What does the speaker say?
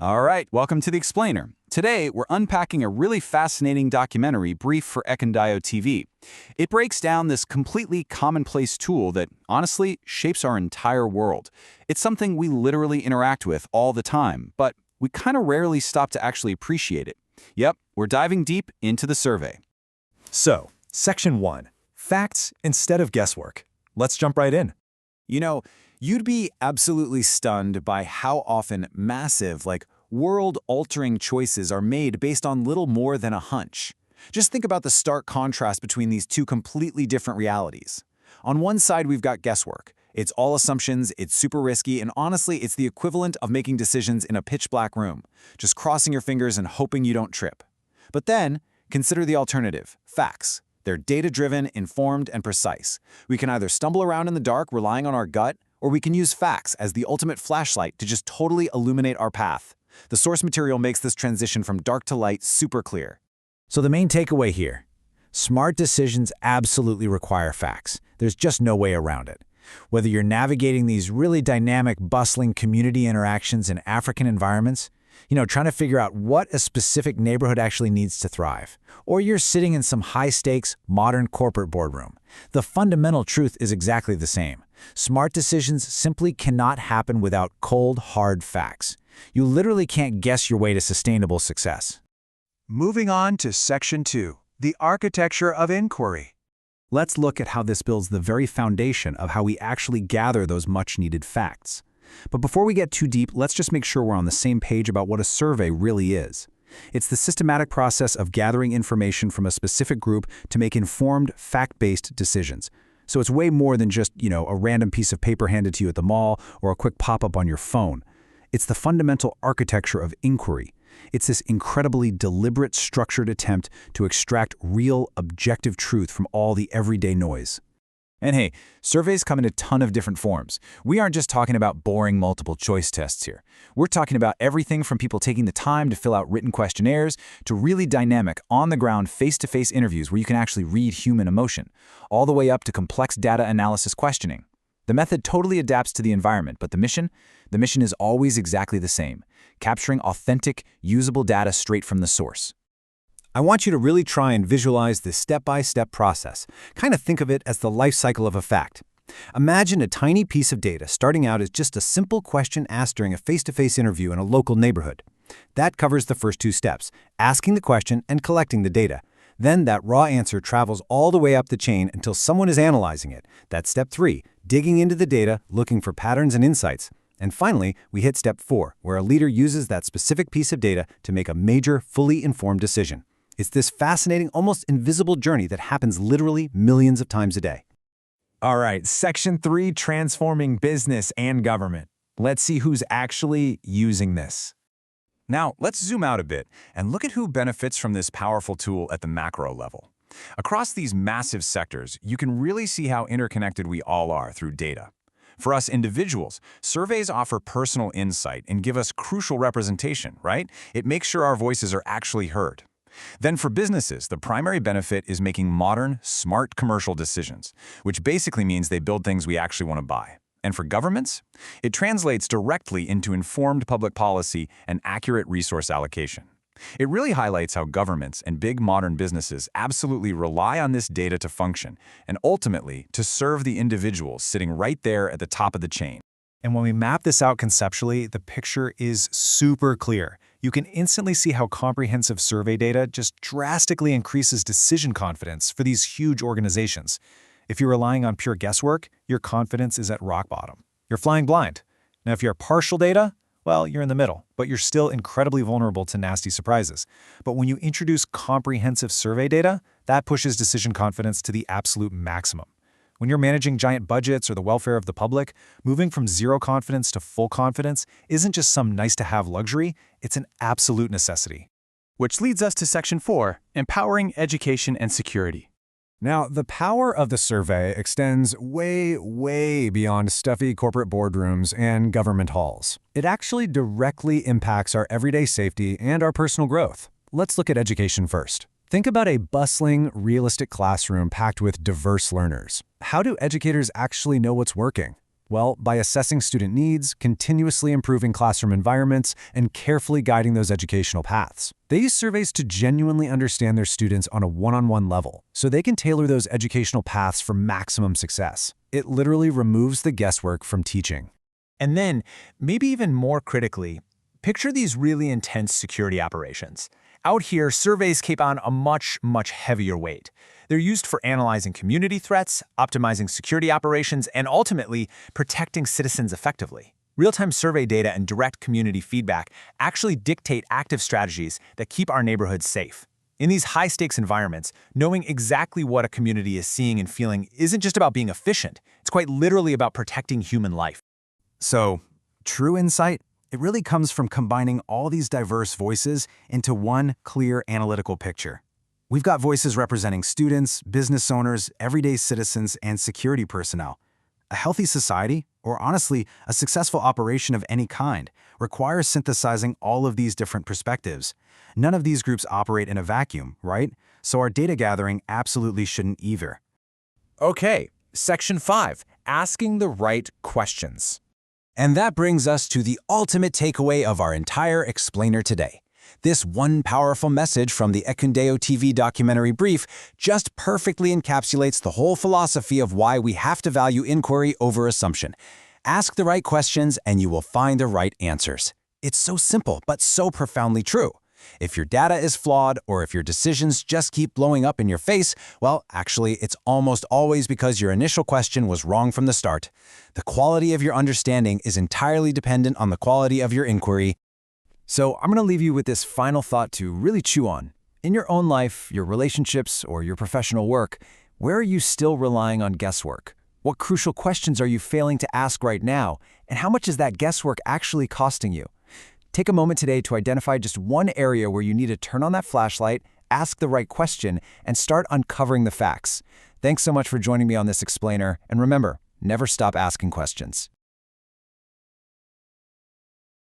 All right, welcome to The Explainer. Today, we're unpacking a really fascinating documentary, Brief for Econdio TV. It breaks down this completely commonplace tool that, honestly, shapes our entire world. It's something we literally interact with all the time, but we kind of rarely stop to actually appreciate it. Yep, we're diving deep into the survey. So, Section 1. Facts instead of guesswork. Let's jump right in. You know, you'd be absolutely stunned by how often massive, world-altering choices are made based on little more than a hunch. Just think about the stark contrast between these two completely different realities. On one side, we've got guesswork. It's all assumptions, it's super risky, and honestly, it's the equivalent of making decisions in a pitch-black room, just crossing your fingers and hoping you don't trip. But then, consider the alternative, facts. They're data-driven, informed, and precise. We can either stumble around in the dark relying on our gut, or we can use facts as the ultimate flashlight to just totally illuminate our path. The source material makes this transition from dark to light super clear. So the main takeaway here, smart decisions absolutely require facts. There's just no way around it. Whether you're navigating these really dynamic, bustling community interactions in African environments, trying to figure out what a specific neighborhood actually needs to thrive, or you're sitting in some high-stakes, modern corporate boardroom, the fundamental truth is exactly the same. Smart decisions simply cannot happen without cold, hard facts. You literally can't guess your way to sustainable success. Moving on to Section 2. The architecture of inquiry. Let's look at how this builds the very foundation of how we actually gather those much-needed facts. But before we get too deep, let's just make sure we're on the same page about what a survey really is. It's the systematic process of gathering information from a specific group to make informed, fact-based decisions. So it's way more than just, a random piece of paper handed to you at the mall or a quick pop-up on your phone. It's the fundamental architecture of inquiry. It's this incredibly deliberate, structured attempt to extract real, objective truth from all the everyday noise. And hey, surveys come in a ton of different forms. We aren't just talking about boring multiple-choice tests here. We're talking about everything from people taking the time to fill out written questionnaires to really dynamic, on-the-ground, face-to-face interviews where you can actually read human emotion, all the way up to complex data analysis questioning. The method totally adapts to the environment, but the mission is always exactly the same, capturing authentic, usable data straight from the source. I want you to really try and visualize this step-by-step process. Kind of think of it as the life cycle of a fact. Imagine a tiny piece of data starting out as just a simple question asked during a face-to-face interview in a local neighborhood. That covers the first two steps, asking the question and collecting the data. Then that raw answer travels all the way up the chain until someone is analyzing it. That's step 3, digging into the data, looking for patterns and insights. And finally, we hit step 4, where a leader uses that specific piece of data to make a major, fully informed decision. It's this fascinating, almost invisible journey that happens literally millions of times a day. All right, Section 3, transforming business and government. Let's see who's actually using this. Now, let's zoom out a bit and look at who benefits from this powerful tool at the macro level. Across these massive sectors, you can really see how interconnected we all are through data. For us individuals, surveys offer personal insight and give us crucial representation, right? It makes sure our voices are actually heard. Then for businesses, the primary benefit is making modern, smart commercial decisions, which basically means they build things we actually want to buy. And for governments, it translates directly into informed public policy and accurate resource allocation. It really highlights how governments and big modern businesses absolutely rely on this data to function and ultimately to serve the individuals sitting right there at the top of the chain. And when we map this out conceptually, the picture is super clear. You can instantly see how comprehensive survey data just drastically increases decision confidence for these huge organizations. If you're relying on pure guesswork, your confidence is at rock bottom. You're flying blind. Now, if you're partial data, well, you're in the middle, but you're still incredibly vulnerable to nasty surprises. But when you introduce comprehensive survey data, that pushes decision confidence to the absolute maximum. When you're managing giant budgets or the welfare of the public, moving from zero confidence to full confidence isn't just some nice-to-have luxury, it's an absolute necessity. Which leads us to Section 4, empowering education and security. Now, the power of the survey extends way, way beyond stuffy corporate boardrooms and government halls. It actually directly impacts our everyday safety and our personal growth. Let's look at education first. Think about a bustling, realistic classroom packed with diverse learners. How do educators actually know what's working? Well, by assessing student needs, continuously improving classroom environments, and carefully guiding those educational paths. They use surveys to genuinely understand their students on a one-on-one level, so they can tailor those educational paths for maximum success. It literally removes the guesswork from teaching. And then, maybe even more critically, picture these really intense security operations. Out here, surveys take on a much, much heavier weight. They're used for analyzing community threats, optimizing security operations, and ultimately protecting citizens effectively. Real-time survey data and direct community feedback actually dictate active strategies that keep our neighborhoods safe. In these high-stakes environments, knowing exactly what a community is seeing and feeling isn't just about being efficient. It's quite literally about protecting human life. So, true insight? It really comes from combining all these diverse voices into one clear analytical picture. We've got voices representing students, business owners, everyday citizens, and security personnel. A healthy society, or honestly, a successful operation of any kind, requires synthesizing all of these different perspectives. None of these groups operate in a vacuum, right? So our data gathering absolutely shouldn't either. Okay, Section 5, asking the right questions. And that brings us to the ultimate takeaway of our entire explainer today. This one powerful message from the Ekundeo TV documentary brief just perfectly encapsulates the whole philosophy of why we have to value inquiry over assumption. Ask the right questions and you will find the right answers. It's so simple, but so profoundly true. If your data is flawed or if your decisions just keep blowing up in your face, well, actually, it's almost always because your initial question was wrong from the start. The quality of your understanding is entirely dependent on the quality of your inquiry. So I'm going to leave you with this final thought to really chew on. In your own life, your relationships, or your professional work, where are you still relying on guesswork? What crucial questions are you failing to ask right now? And how much is that guesswork actually costing you? Take a moment today to identify just one area where you need to turn on that flashlight, ask the right question, and start uncovering the facts. Thanks so much for joining me on this explainer, and remember, never stop asking questions.